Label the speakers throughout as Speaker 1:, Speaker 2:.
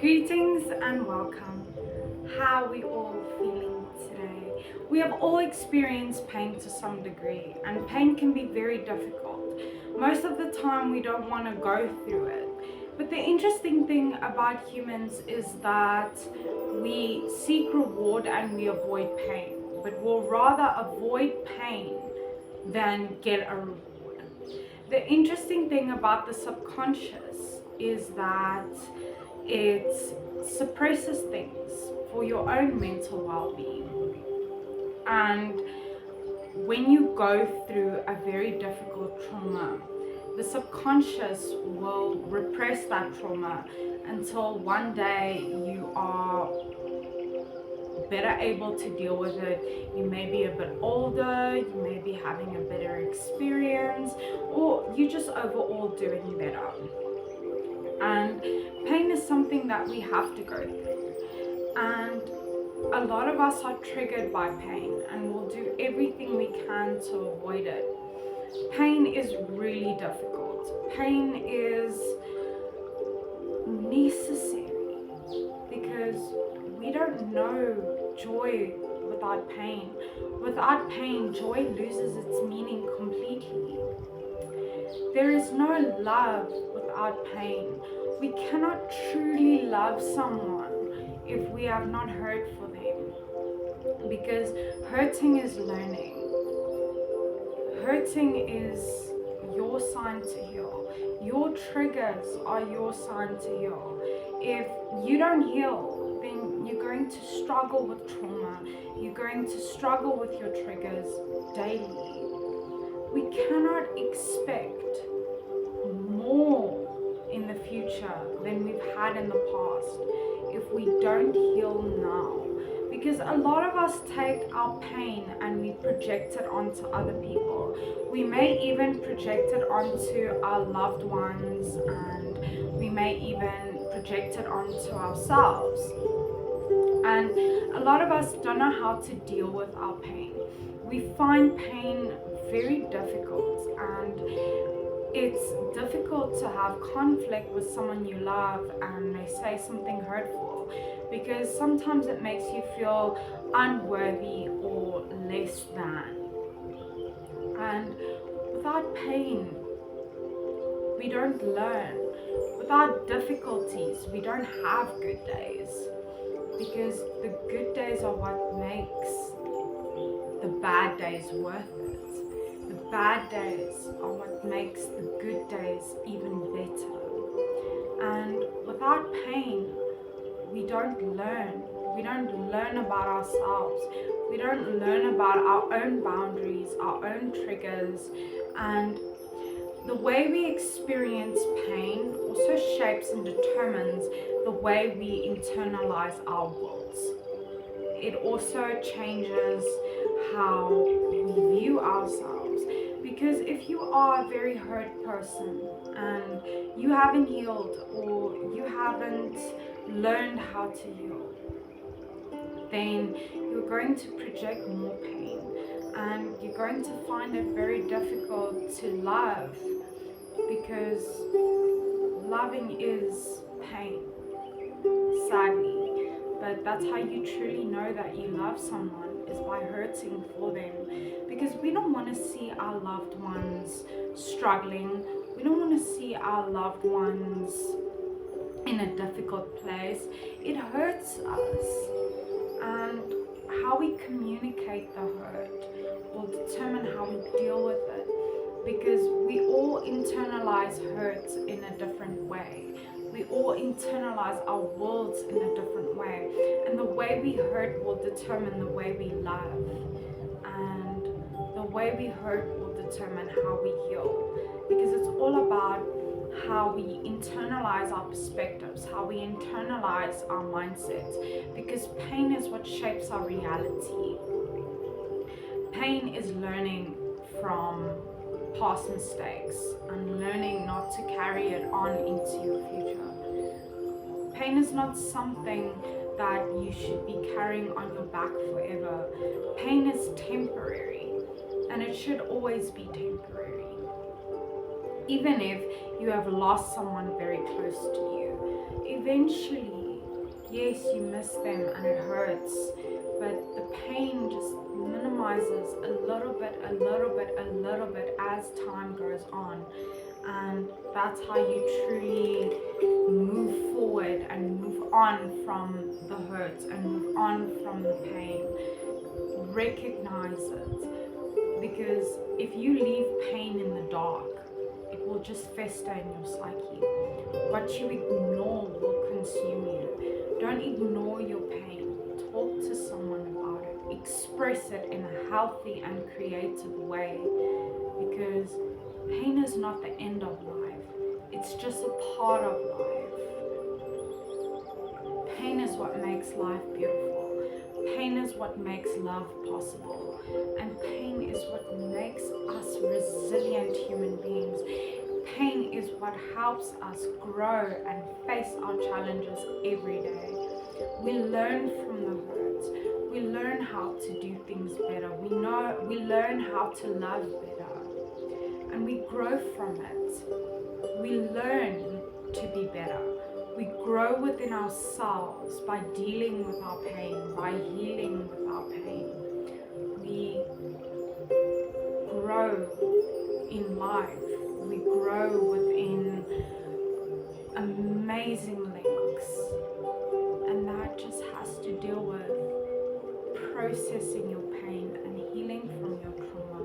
Speaker 1: Greetings and welcome. How are we all feeling today? We have all experienced pain to some degree, and pain can be very difficult. Most of the time, we don't want to go through it. But the interesting thing about humans is that we seek reward and we avoid pain, but we'll rather avoid pain than get a reward. The interesting thing about the subconscious is that it suppresses things for your own mental well-being. And when you go through a very difficult trauma, the subconscious will repress that trauma until one day you are better able to deal with it. You may be a bit older, you may be having a better experience, or you just overall doing better. And pain is something that we have to go through. And a lot of us are triggered by pain and will do everything we can to avoid it. Pain is really difficult. Pain is necessary because we don't know joy without pain. Without pain, joy loses its meaning completely. There is no love without pain. We cannot truly love someone if we have not hurt for them, because hurting is learning. Hurting is your sign to heal. Your triggers are your sign to heal. If you don't heal, then you're going to struggle with trauma. You're going to struggle with your triggers daily. We cannot expect more in the future than we've had in the past if we don't heal now. Because a lot of us take our pain and we project it onto other people. We may even project it onto our loved ones, and we may even project it onto ourselves. And a lot of us don't know how to deal with our pain. We find pain very difficult, and it's difficult to have conflict with someone you love and they say something hurtful, because sometimes it makes you feel unworthy or less than. And without pain, we don't learn. Without difficulties, we don't have good days, because the good days are what makes the bad days worth it. The bad days are what makes the good days even better. And without pain, we don't learn. We don't learn about ourselves. We don't learn about our own boundaries, our own triggers. And the way we experience pain also shapes and determines the way we internalize our worlds. It also changes how we view ourselves. Because if you are a very hurt person and you haven't healed, or you haven't learned how to heal, then you're going to project more pain, and you're going to find it very difficult to love, because loving is pain, sadly. But that's how you truly know that you love someone, is by hurting for them. Because we don't want to see our loved ones struggling. We don't want to see our loved ones in a difficult place. It hurts us. And how we communicate the hurt will determine how we deal with it. Because we all internalize hurt in a different way. We all internalize our worlds in a different way. And the way we hurt will determine the way we love. And the way we hurt will determine how we heal. Because it's all about how we internalize our perspectives, how we internalize our mindset. Because pain is what shapes our reality. Pain is learning from past mistakes and learning not to carry it on into your future. Pain is not something that you should be carrying on your back forever. Pain is temporary, and it should always be temporary. Even if you have lost someone very close to you, eventually Yes, you miss them and it hurts, but the pain just minimizes a little bit, a little bit, a little bit as time goes on. And that's how you truly move forward and move on from the hurt and move on from the pain. Recognize it, because if you leave pain in the dark, it will just fester in your psyche. What you ignore will consume you. Don't ignore your pain. Talk to someone about it. Express it in a healthy and creative way, because pain is not the end of life. It's just a part of life. Pain is what makes life beautiful. Pain is what makes love possible. And pain is what makes us resilient human beings. Pain is what helps us grow and face our challenges every day. We learn from the hurt. We learn how to do things better. We learn how to love better. And we grow from it. We learn to be better. We grow within ourselves by dealing with our pain, by healing with our pain. We grow in life. We grow within amazing links. And that just has to deal with processing your pain and healing from your trauma.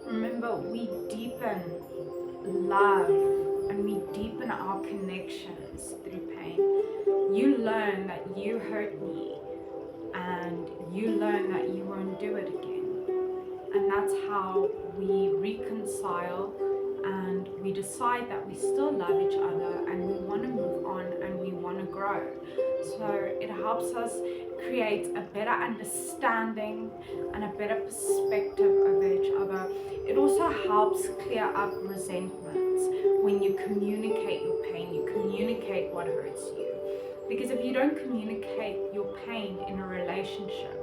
Speaker 1: Remember, we deepen love and we deepen our connections through pain. You learn that you hurt me, and you learn that you won't do it again. And that's how we reconcile, and we decide that we still love each other and we want to move on and we want to grow. So it helps us create a better understanding and a better perspective of each other. It also helps clear up resentments when you communicate your pain, you communicate what hurts you. Because if you don't communicate your pain in a relationship,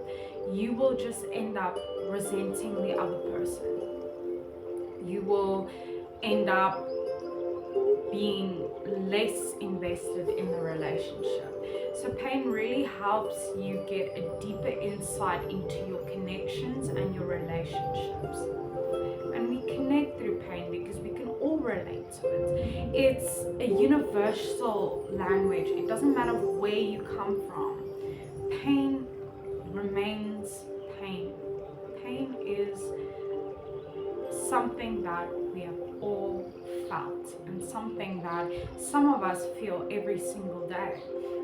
Speaker 1: you will just end up resenting the other person. You will end up being less invested in the relationship. So pain really helps you get a deeper insight into your connections and your relationships. And we connect through pain because we can all relate to it. It's a universal language. It doesn't matter where you come from. Pain remains pain. Pain is something that we have all felt, and something that some of us feel every single day.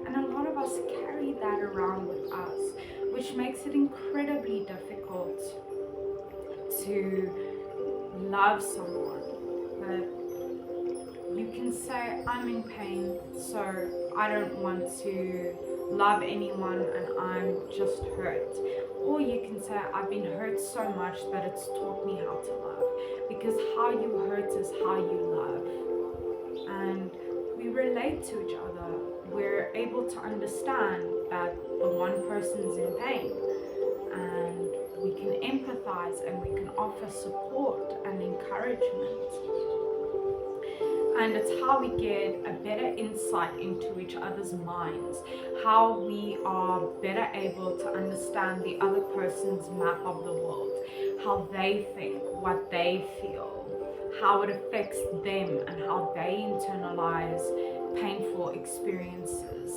Speaker 1: And a lot of us carry that around with us, which makes it incredibly difficult to love someone. But you can say, I'm in pain, so I don't want to love anyone and I'm just hurt. Or you can say, I've been hurt so much that it's taught me how to love. Because how you hurt is how you love. And we relate to each other. We're able to understand that the one person's in pain. And we can empathize and we can offer support and encouragement. And it's how we get a better insight into each other's minds, how we are better able to understand the other person's map of the world, how they think, what they feel, how it affects them, and how they internalize painful experiences.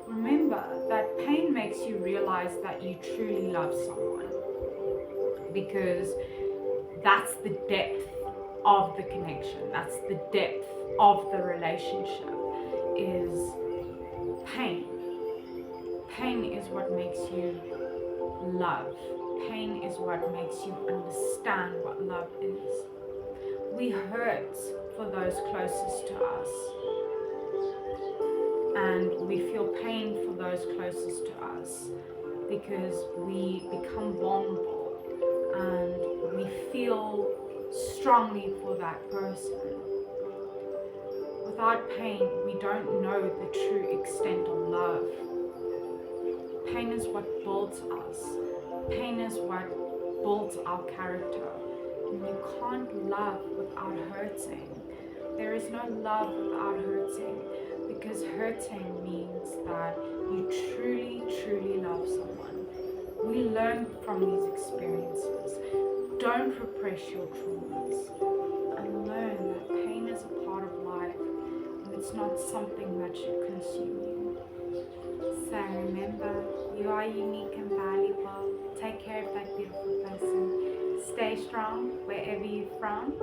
Speaker 1: Remember that pain makes you realize that you truly love someone, because that's the depth of the connection, that's the depth of the relationship, is pain. Pain is what makes you love. Pain is what makes you understand what love is. We hurt for those closest to us, and we feel pain for those closest to us because we become vulnerable and we feel strongly for that person. Without pain, we don't know the true extent of love. Pain is what builds us. Pain is what builds our character. And you can't love without hurting. There is no love without hurting. because hurting means that you truly, truly love someone. We learn from these experiences. Don't repress your traumas and learn that pain is a part of life and it's not something that should consume you. So remember, you are unique and valuable. Take care of that beautiful person. Stay strong wherever you're from.